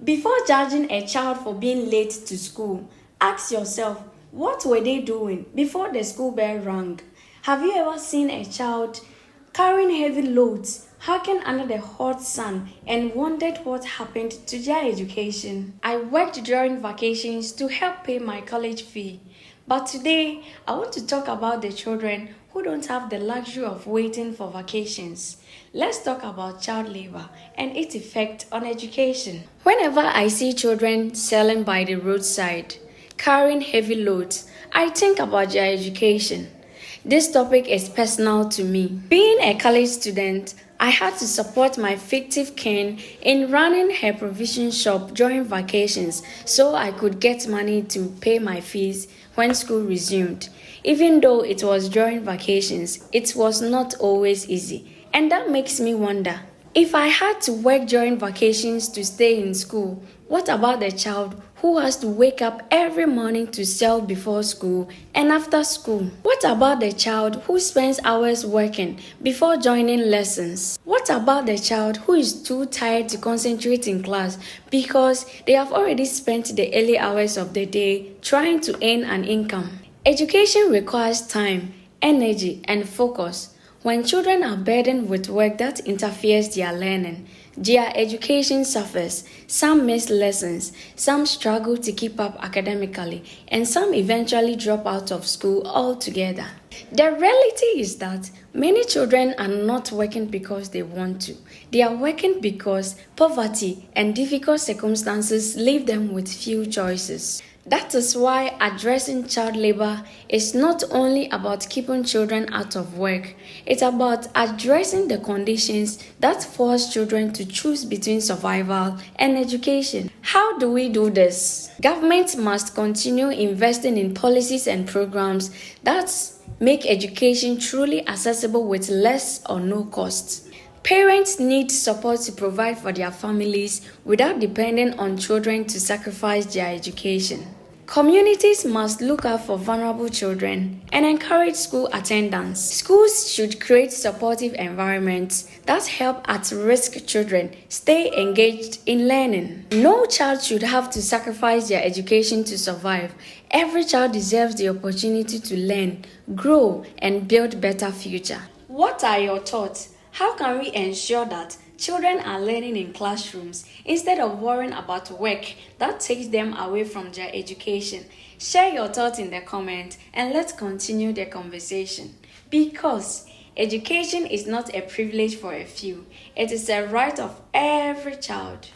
Before judging a child for being late to school, ask yourself, what were they doing before the school bell rang? Have you ever seen a child carrying heavy loads, hacking under the hot sun, and wondered what happened to their education? I worked during vacations to help pay my college fee. But today, I want to talk about the children who don't have the luxury of waiting for vacations. Let's talk about child labor and its effect on education. Whenever I see children selling by the roadside, carrying heavy loads, I think about their education. This topic is personal to me. Being a college student, I had to support my fictive kin in running her provision shop during vacations so I could get money to pay my fees when school resumed. Even though it was during vacations, it was not always easy. And that makes me wonder, if I had to work during vacations to stay in school, what about the child who has to wake up every morning to sell before school and after school? What about the child who spends hours working before joining lessons? What about the child who is too tired to concentrate in class because they have already spent the early hours of the day trying to earn an income? Education requires time, energy, and focus. When children are burdened with work that interferes their learning, their education suffers. Some miss lessons, some struggle to keep up academically, and some eventually drop out of school altogether. The reality is that many children are not working because they want to. They are working because poverty and difficult circumstances leave them with few choices. That is why addressing child labor is not only about keeping children out of work, it's about addressing the conditions that force children to choose between survival and education. How do we do this? Government must continue investing in policies and programs that make education truly accessible with less or no cost. Parents need support to provide for their families without depending on children to sacrifice their education. Communities must look out for vulnerable children and encourage school attendance. Schools should create supportive environments that help at-risk children stay engaged in learning. No child should have to sacrifice their education to survive. Every child deserves the opportunity to learn, grow, and build a better future. What are your thoughts? How can we ensure that children are learning in classrooms instead of worrying about work that takes them away from their education? Share your thoughts in the comments and let's continue the conversation. Because education is not a privilege for a few, it is a right of every child.